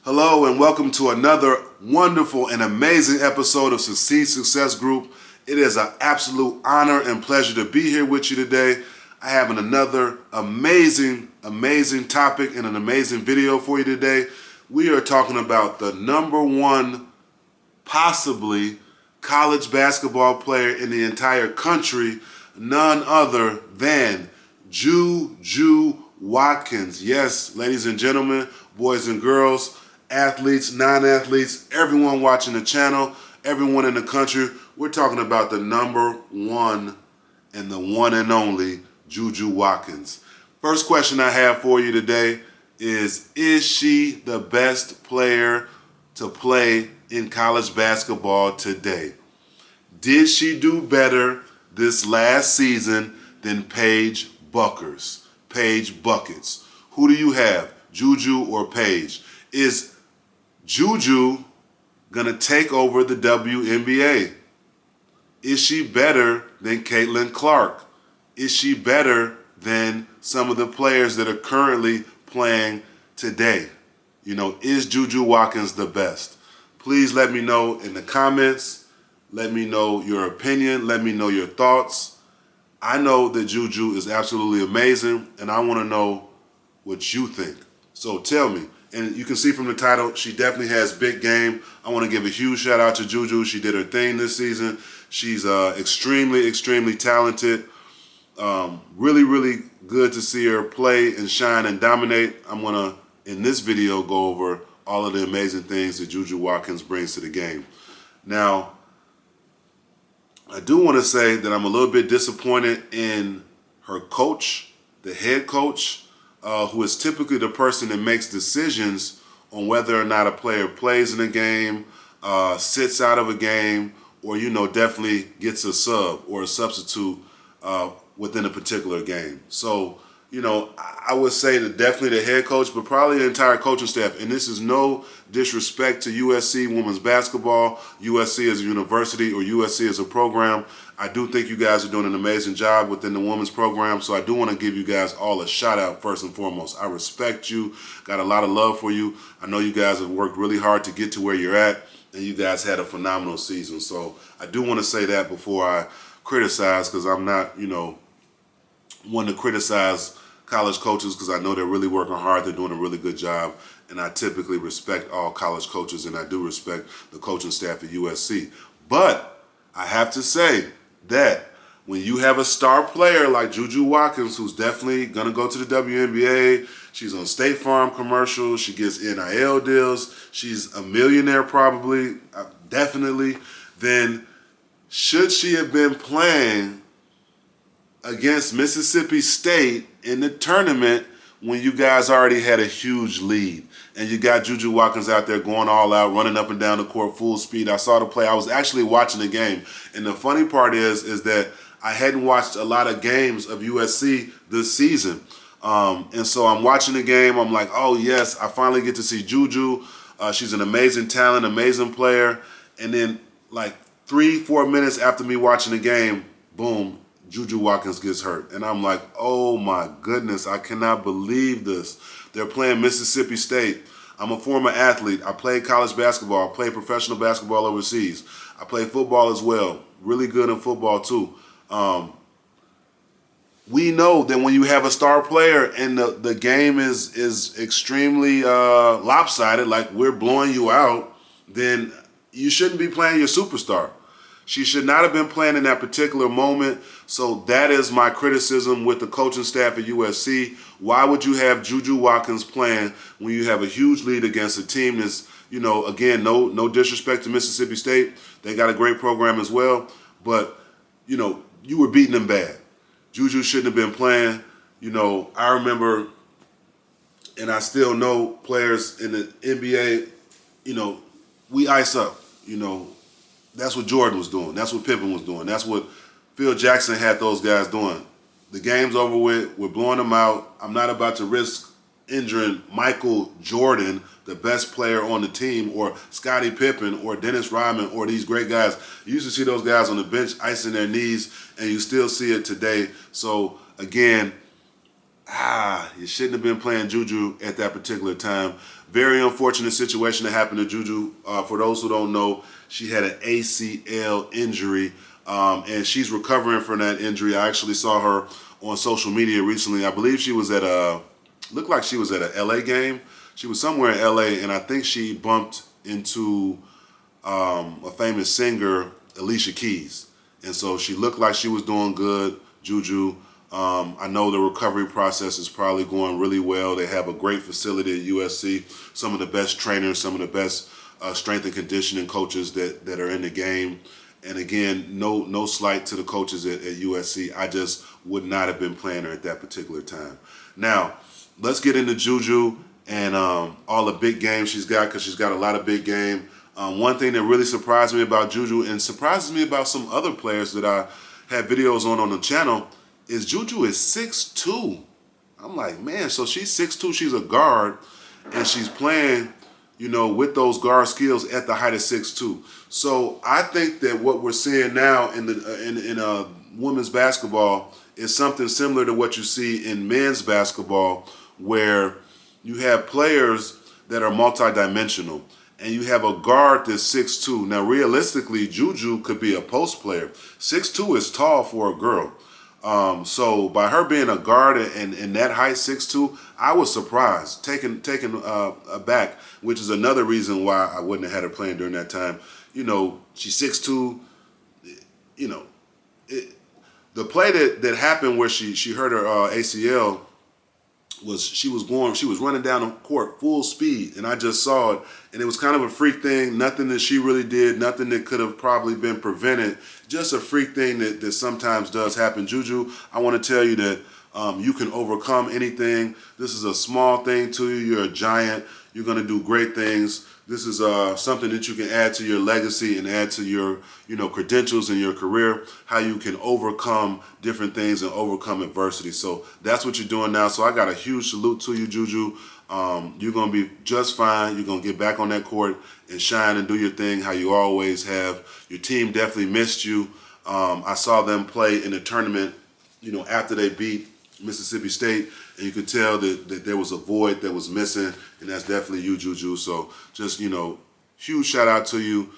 Hello and welcome to another wonderful and amazing episode of Succeed Success Group. It is an absolute honor and pleasure to be here with you today. I have another amazing topic and an amazing video for you today. We are talking about the number one possibly college basketball player in the entire country, none other than Ju Ju Watkins. Yes, ladies and gentlemen, boys and girls, athletes, non-athletes, everyone watching the channel, everyone in the country, we're talking about the number one and the one and only Ju Ju Watkins. First question I have for you today is she the best player to play in college basketball today? Did she do better this last season than Paige Buckets? Who do you have, Juju or Paige? Is Juju gonna take over the WNBA? Is she better than Caitlin Clark? Is she better than some of the players that are currently playing today? Is Ju Ju Watkins the best? Please let me know in the comments. Let me know your opinion. Let me know your thoughts. I know that Juju is absolutely amazing, and I want to know what you think. So tell me. And you can see from the title, she definitely has big game. I want to give a huge shout out to Juju. She did her thing this season. She's extremely talented. Really good to see her play and shine and dominate. I'm going to, in this video, go over all of the amazing things that Ju Ju Watkins brings to the game. Now, I do want to say that I'm a little bit disappointed in her coach, the head coach, who is typically the person that makes decisions on whether or not a player plays in a game, sits out of a game, or, definitely gets a sub or a substitute within a particular game. So, I would say that definitely the head coach, but probably the entire coaching staff. And this is no disrespect to USC women's basketball, USC as a university, or USC as a program. I do think you guys are doing an amazing job within the women's program, so I do want to give you guys all a shout out first and foremost. I respect you, got a lot of love for you. I know you guys have worked really hard to get to where you're at, and you guys had a phenomenal season. So I do want to say that before I criticize, because I'm not, one to criticize college coaches, because I know they're really working hard, they're doing a really good job, and I typically respect all college coaches, and I do respect the coaching staff at USC. But I have to say that when you have a star player like Ju Ju Watkins, who's definitely going to go to the WNBA, she's on State Farm commercials, she gets NIL deals, she's a millionaire probably, definitely, then should she have been playing against Mississippi State in the tournament when you guys already had a huge lead? And you got Ju Ju Watkins out there going all out, running up and down the court full speed. I saw the play. I was actually watching the game. And the funny part is that I hadn't watched a lot of games of USC this season. And so I'm watching the game. I'm like, oh, yes, I finally get to see Juju. She's an amazing talent, amazing player. And then like 3-4 minutes after me watching the game, boom, Ju Ju Watkins gets hurt. And I'm like, oh my goodness, I cannot believe this. They're playing Mississippi State. I'm a former athlete. I played college basketball. I played professional basketball overseas. I played football as well. Really good in football too. We know that when you have a star player and the game is extremely lopsided, like we're blowing you out, then you shouldn't be playing your superstar. She should not have been playing in that particular moment. So that is my criticism with the coaching staff at USC. Why would you have Ju Ju Watkins playing when you have a huge lead against a team that's, again, no disrespect to Mississippi State. They got a great program as well. But, you were beating them bad. Juju shouldn't have been playing. I remember, and I still know players in the NBA, we ice up, That's what Jordan was doing. That's what Pippen was doing. That's what Phil Jackson had those guys doing. The game's over with. We're blowing them out. I'm not about to risk injuring Michael Jordan, the best player on the team, or Scottie Pippen, or Dennis Rodman, or these great guys. You used to see those guys on the bench icing their knees, and you still see it today. So, again, you shouldn't have been playing Juju at that particular time. Very unfortunate situation that happened to Juju. For those who don't know, she had an ACL injury, and she's recovering from that injury. I actually saw her on social media recently. I believe she was at looked like she was at a LA game. She was somewhere in LA, and I think she bumped into a famous singer, Alicia Keys. And so she looked like she was doing good, Juju. I know the recovery process is probably going really well. They have a great facility at USC, some of the best trainers, some of the best strength and conditioning coaches that are in the game. And again, no slight to the coaches at USC. I just would not have been playing her at that particular time. Now, let's get into Juju and all the big games she's got, because she's got a lot of big game. One thing that really surprised me about Juju, and surprises me about some other players that I have videos on the channel, is Juju is 6'2". I'm like, man, so she's 6'2", she's a guard, and she's playing, with those guard skills at the height of 6'2". So I think that what we're seeing now in women's basketball is something similar to what you see in men's basketball, where you have players that are multidimensional, and you have a guard that's 6'2". Now, realistically, Juju could be a post player. 6'2" is tall for a girl. So by her being a guard and that height, 6'2", I was surprised, taken aback, which is another reason why I wouldn't have had her playing during that time. She's 6'2". The play that happened where she hurt her ACL she was running down the court full speed, and I just saw it, and it was kind of a freak thing. Nothing that she really did, nothing that could have probably been prevented. Just a freak thing that sometimes does happen. Juju, I want to tell you that you can overcome anything. This is a small thing to you. You're a giant. You're going to do great things. This is something that you can add to your legacy and add to your, credentials in your career, how you can overcome different things and overcome adversity. So that's what you're doing now. So I got a huge salute to you, Juju. You're going to be just fine. You're going to get back on that court and shine and do your thing how you always have. Your team definitely missed you. I saw them play in the tournament, after they beat Mississippi State, and you could tell that there was a void that was missing, and that's definitely you, Juju. So just, huge shout out to you.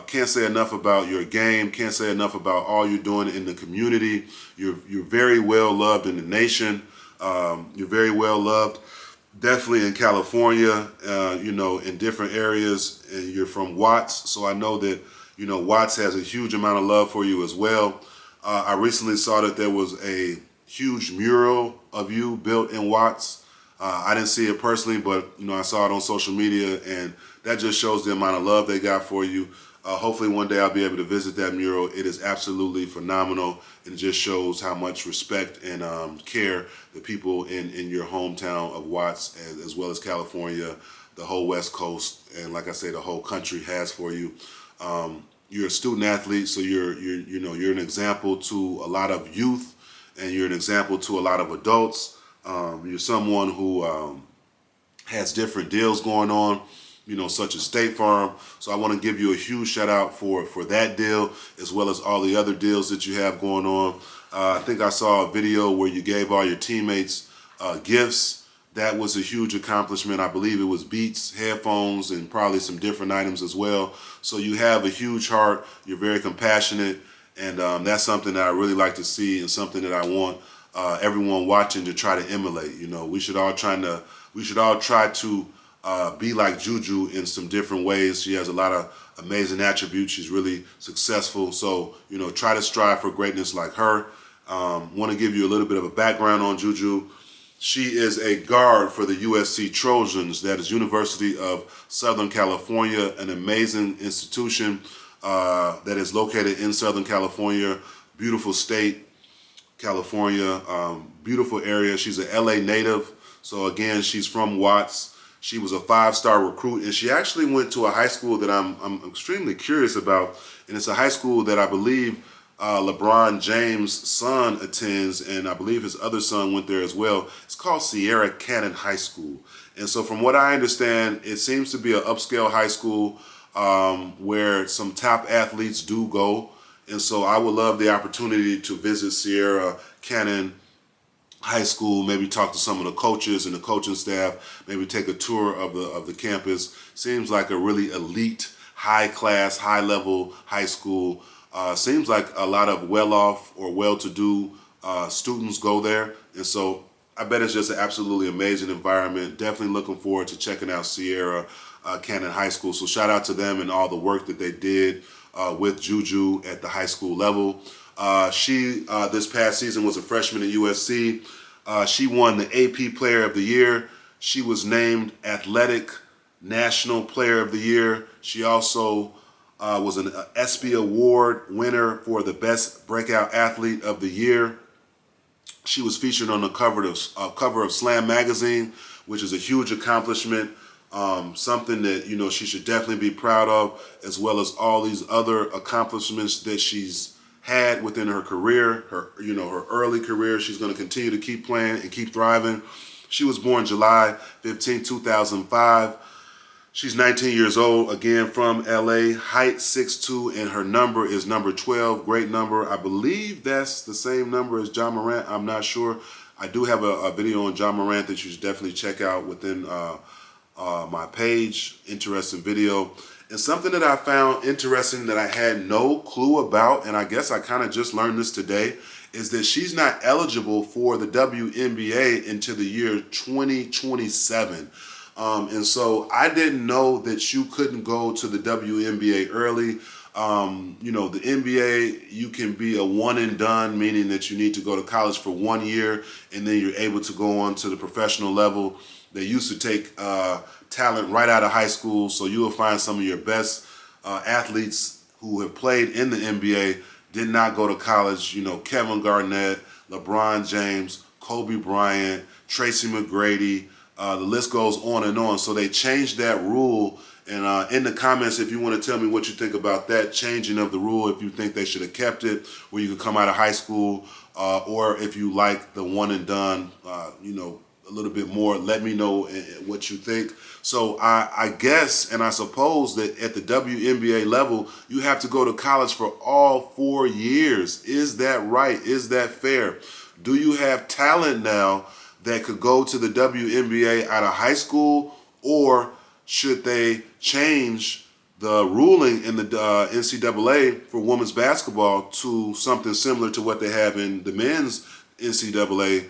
Can't say enough about your game. Can't say enough about all you're doing in the community. You're very well loved in the nation. You're very well loved, definitely in California, in different areas. And you're from Watts, so I know that, Watts has a huge amount of love for you as well. I recently saw that there was a huge mural of you built in Watts. I didn't see it personally, but I saw it on social media, and that just shows the amount of love they got for you. Hopefully one day I'll be able to visit that mural. It is absolutely phenomenal, and it just shows how much respect and care the people in your hometown of Watts, as well as California, the whole West Coast, and like I say, the whole country has for you. You're a student athlete, so you're an example to a lot of youth, and you're an example to a lot of adults. You're someone who has different deals going on, such as State Farm. So I want to give you a huge shout out for that deal, as well as all the other deals that you have going on. I think I saw a video where you gave all your teammates gifts. That was a huge accomplishment. I believe it was Beats, headphones, and probably some different items as well. So you have a huge heart. You're very compassionate. And that's something that I really like to see, and something that I want everyone watching to try to emulate. We should all try to be like Juju in some different ways. She has a lot of amazing attributes. She's really successful. So, try to strive for greatness like her. Want to give you a little bit of a background on Juju. She is a guard for the USC Trojans. That is University of Southern California, an amazing institution that is located in Southern California. Beautiful state, California, beautiful area. She's an LA native. So again, she's from Watts. She was a 5-star recruit, and she actually went to a high school that I'm extremely curious about. And it's a high school that I believe LeBron James' son attends, and I believe his other son went there as well. It's called Sierra Canyon High School. And so from what I understand, it seems to be an upscale high school where some top athletes do go. And so I would love the opportunity to visit Sierra Canyon high school, maybe talk to some of the coaches and the coaching staff, maybe take a tour of the campus. Seems like a really elite, high class, high level high school. Seems like a lot of well off or well to do students go there, and so I bet it's just an absolutely amazing environment. Definitely looking forward to checking out Sierra Canyon High School. So shout out to them and all the work that they did with Juju at the high school level. She this past season was a freshman at USC. She won the AP Player of the Year. She was named Athletic National Player of the Year. She also was an ESPY Award winner for the Best Breakout Athlete of the Year. She was featured on the cover of Slam magazine, which is a huge accomplishment. Something that she should definitely be proud of, as well as all these other accomplishments that she's had within her career, her early career. She's going to continue to keep playing and keep thriving. She was born July 15, 2005. She's 19 years old, again from LA, height 6'2", and her number is number 12. Great number. I believe that's the same number as John Morant. I'm not sure. I do have a video on John Morant that you should definitely check out within my page. Interesting video. And something that I found interesting that I had no clue about, and I guess I kind of just learned this today, is that she's not eligible for the WNBA until the year 2027. And so I didn't know that you couldn't go to the WNBA early. The NBA, you can be a one and done, meaning that you need to go to college for 1 year and then you're able to go on to the professional level. They used to take talent right out of high school, so you will find some of your best athletes who have played in the NBA did not go to college. Kevin Garnett, LeBron James, Kobe Bryant, Tracy McGrady. The list goes on and on. So they changed that rule. And in the comments, if you want to tell me what you think about that changing of the rule, if you think they should have kept it, where you could come out of high school, or if you like the one and done, a little bit more, let me know what you think. So I guess, and I suppose that at the WNBA level, you have to go to college for all 4 years. Is that right? Is that fair? Do you have talent now that could go to the WNBA out of high school, or should they change the ruling in the NCAA for women's basketball to something similar to what they have in the men's NCAA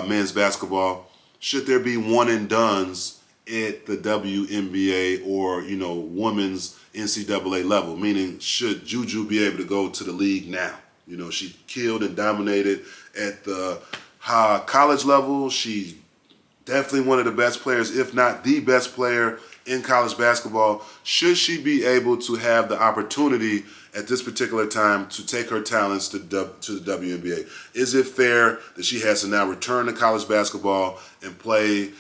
men's basketball? Should there be one and dones at the WNBA or women's NCAA level? Meaning, should Juju be able to go to the league now? She killed and dominated at the college level. She's definitely one of the best players, if not the best player in college basketball. Should she be able to have the opportunity at this particular time to take her talents to the WNBA? Is it fair that she has to now return to college basketball and play,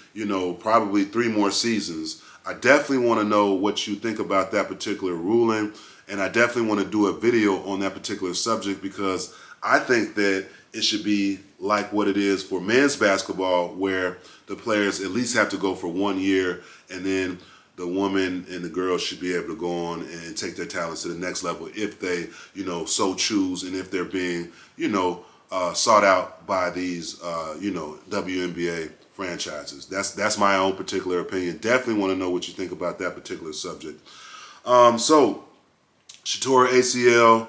probably 3 more seasons? I definitely want to know what you think about that particular ruling, and I definitely want to do a video on that particular subject, because I think that it should be like what it is for men's basketball, where the players at least have to go for 1 year, and then the woman and the girls should be able to go on and take their talents to the next level if they, so choose, and if they're being, sought out by these, WNBA franchises. That's my own particular opinion. Definitely want to know what you think about that particular subject. So she tore her ACL.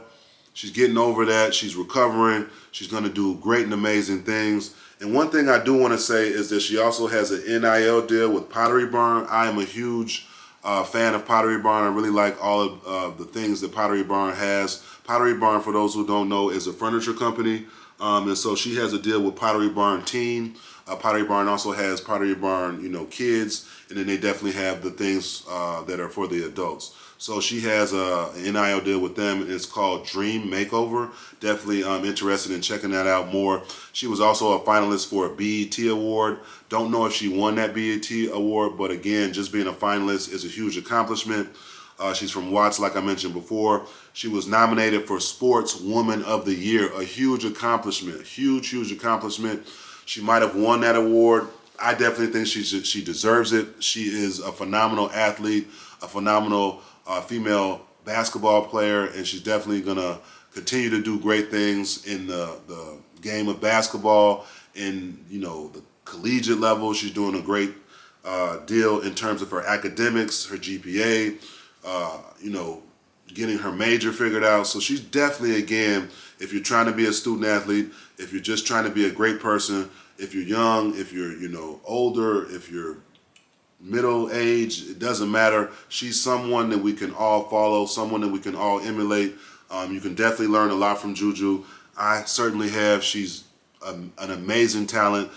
She's getting over that. She's recovering. She's going to do great and amazing things. And one thing I do want to say is that she also has an NIL deal with Pottery Barn. I am a huge fan of Pottery Barn. I really like all of the things that Pottery Barn has. Pottery Barn, for those who don't know, is a furniture company. And so she has a deal with Pottery Barn Teen. Pottery Barn also has Pottery Barn, Kids. And then they definitely have the things that are for the adults. So she has an NIL deal with them, and it's called Dream Makeover. Definitely interested in checking that out more. She was also a finalist for a BET Award. Don't know if she won that BET Award, but again, just being a finalist is a huge accomplishment. She's from Watts, like I mentioned before. She was nominated for Sports Woman of the Year, a huge accomplishment, huge accomplishment. She might have won that award. I definitely think she deserves it. She is a phenomenal athlete, a phenomenal female basketball player, and she's definitely going to continue to do great things in the game of basketball in, the collegiate level. She's doing a great deal in terms of her academics, her GPA, getting her major figured out. So she's definitely, again, if you're trying to be a student athlete, if you're just trying to be a great person, if you're young, if you're, older, if you're middle age, it doesn't matter. She's someone that we can all follow, someone that we can all emulate. You can definitely learn a lot from Juju. I certainly have. She's an amazing talent.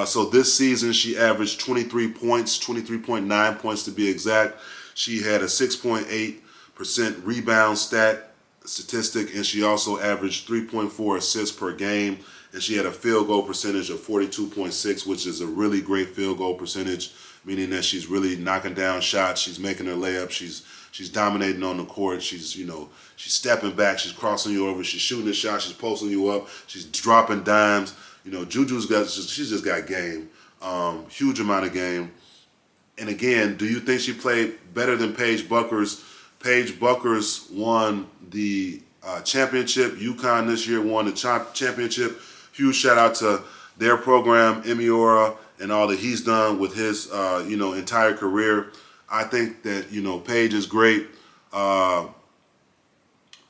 So this season, she averaged 23 points, 23.9 points to be exact. She had a 6.8% rebound statistic, and she also averaged 3.4 assists per game, and she had a field goal percentage of 42.6, which is a really great field goal percentage, meaning that she's really knocking down shots, she's making her layups, she's dominating on the court, she's stepping back, she's crossing you over, she's shooting a shot, she's posting you up, she's dropping dimes. She's just got game, huge amount of game. And again, do you think she played better than Paige Buckers? Paige Buckers won the championship. UConn this year won the championship. Huge shout out to their program, Emiora, and all that he's done with his, entire career. I think that, Paige is great.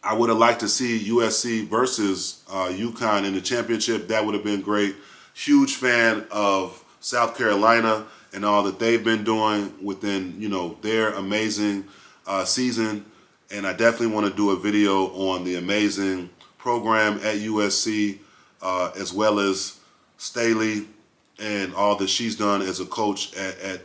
I would have liked to see USC versus UConn in the championship. That would have been great. Huge fan of South Carolina and all that they've been doing within, their amazing season. And I definitely want to do a video on the amazing program at USC, as well as Staley and all that she's done as a coach at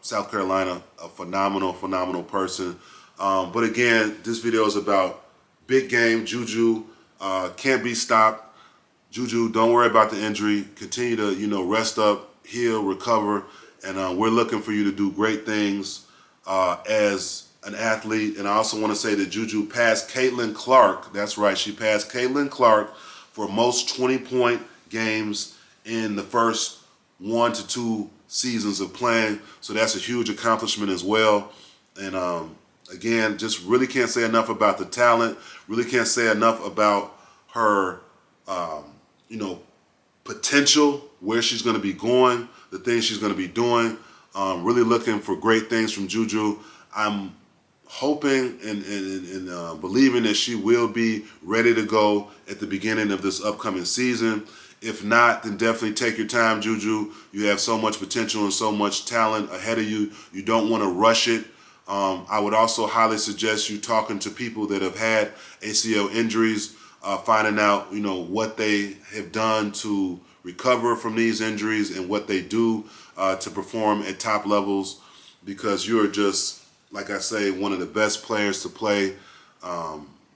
South Carolina. A phenomenal person. But again, this video is about big game. Juju can't be stopped. Juju, don't worry about the injury. Continue to, rest up, heal, recover. And we're looking for you to do great things as an athlete. And I also want to say that Juju passed Caitlin Clark. That's right. She passed Caitlin Clark for most 20-point games in the first 1 to 2 seasons of playing. So that's a huge accomplishment as well. And again, just really can't say enough about the talent. Really can't say enough about her, potential, where she's going to be going, the things she's going to be doing. Really looking for great things from Juju. I'm hoping and believing that she will be ready to go at the beginning of this upcoming season. If not, then definitely take your time, Juju. You have so much potential and so much talent ahead of you. You don't want to rush it. I would also highly suggest you talking to people that have had ACL injuries, finding out, what they have done to recover from these injuries and what they do to perform at top levels, because you're just, like I say, one of the best players to play.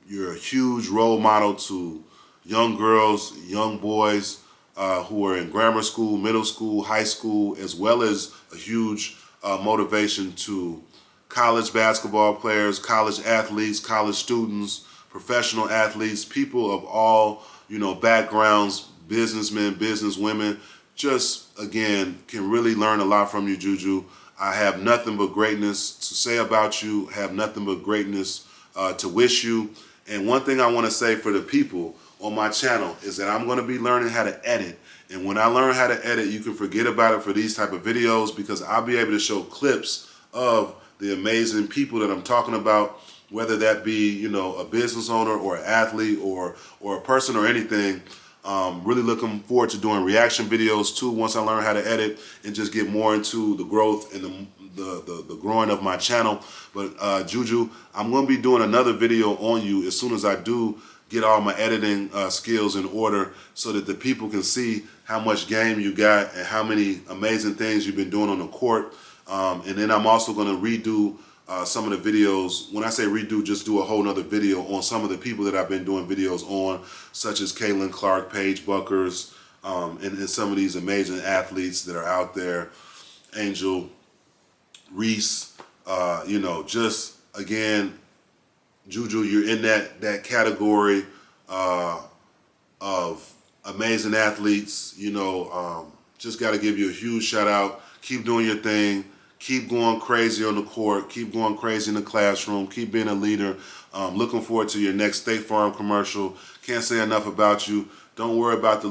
You're a huge role model to young girls, young boys who are in grammar school, middle school, high school, as well as a huge motivation to college basketball players, college athletes, college students, professional athletes, people of all, backgrounds, businessmen, businesswomen. Just, again, can really learn a lot from you, Juju. I have nothing but greatness to say about you, have nothing but greatness to wish you. And one thing I want to say for the people on my channel is that I'm going to be learning how to edit. And when I learn how to edit, you can forget about it for these type of videos, because I'll be able to show clips of the amazing people that I'm talking about, whether that be, a business owner or an athlete or a person or anything. Really looking forward to doing reaction videos too once I learn how to edit and just get more into the growth and the growing of my channel. But Juju, I'm going to be doing another video on you as soon as I do get all my editing skills in order, so that the people can see how much game you got and how many amazing things you've been doing on the court. And then I'm also going to redo some of the videos. When I say redo, just do a whole nother video on some of the people that I've been doing videos on, such as Caitlin Clark, Paige Buckers, and some of these amazing athletes that are out there. Angel Reese, just again, Juju, you're in that category of amazing athletes. Just got to give you a huge shout out. Keep doing your thing. Keep going crazy on the court. Keep going crazy in the classroom. Keep being a leader. Looking forward to your next State Farm commercial. Can't say enough about you. Don't worry about the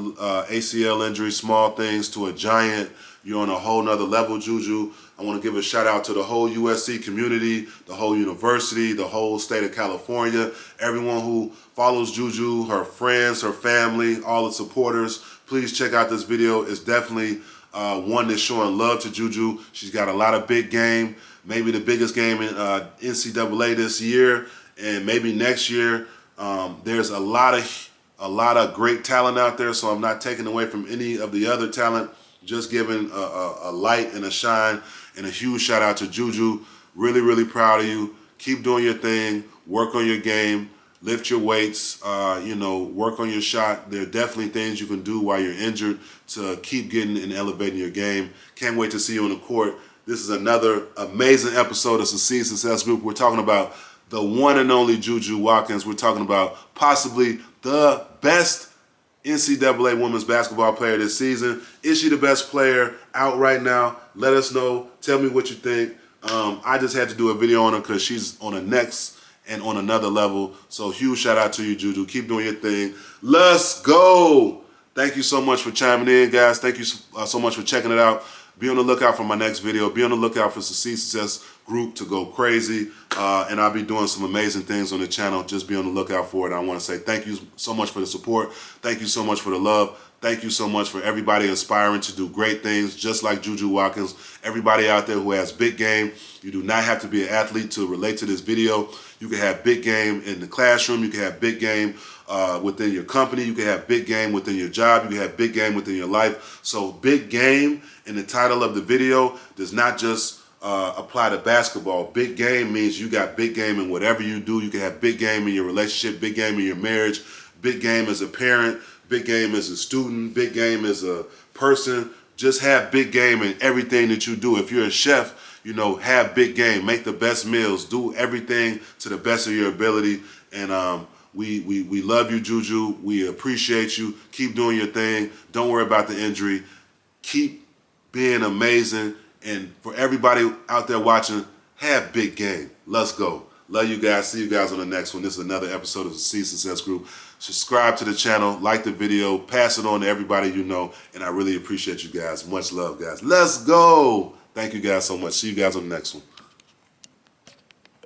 ACL injury, small things to a giant. You're on a whole nother level, Juju. I want to give a shout out to the whole USC community, the whole university, the whole state of California, everyone who follows Juju, her friends, her family, all the supporters. Please check out this video. It's definitely one that's showing love to Juju. She's got a lot of big game, maybe the biggest game in NCAA this year, and maybe next year. There's a lot of great talent out there, so I'm not taking away from any of the other talent, just giving a light and a shine and a huge shout out to Juju. Really, really proud of you. Keep doing your thing. Work on your game. Lift your weights. Work on your shot. There are definitely things you can do while you're injured to keep getting and elevating your game. Can't wait to see you on the court. This is another amazing episode of Succeed Success Group. We're talking about the one and only Ju Ju Watkins. We're talking about possibly the best NCAA women's basketball player this season. Is she the best player out right now? Let us know. Tell me what you think. I just had to do a video on her because she's on a next and on another level. So huge shout out to you, Juju. Keep doing your thing. Let's go. Thank you so much for chiming in, guys. Thank you so much for checking it out. Be on the lookout for my next video. Be on the lookout for Succeed Success Group to go crazy. And I'll be doing some amazing things on the channel. Just be on the lookout for it. I want to say thank you so much for the support. Thank you so much for the love. Thank you so much for everybody aspiring to do great things, just like Ju Ju Watkins. Everybody out there who has big game. You do not have to be an athlete to relate to this video. You can have big game in the classroom. You can have big game within your company. You can have big game within your job. You can have big game within your life. So big game in the title of the video does not just apply to basketball. Big game means you got big game in whatever you do. You can have big game in your relationship, big game in your marriage, big game as a parent, big game as a student, big game as a person. Just have big game in everything that you do. If you're a chef, have big game. Make the best meals. Do everything to the best of your ability. And we love you, Juju. We appreciate you. Keep doing your thing. Don't worry about the injury. Keep being amazing. And for everybody out there watching, have big game. Let's go. Love you guys. See you guys on the next one. This is another episode of the Succeed Success Group. Subscribe to the channel, like the video, pass it on to everybody you know, and I really appreciate you guys. Much love, guys. Let's go. Thank you guys so much. See you guys on the next one.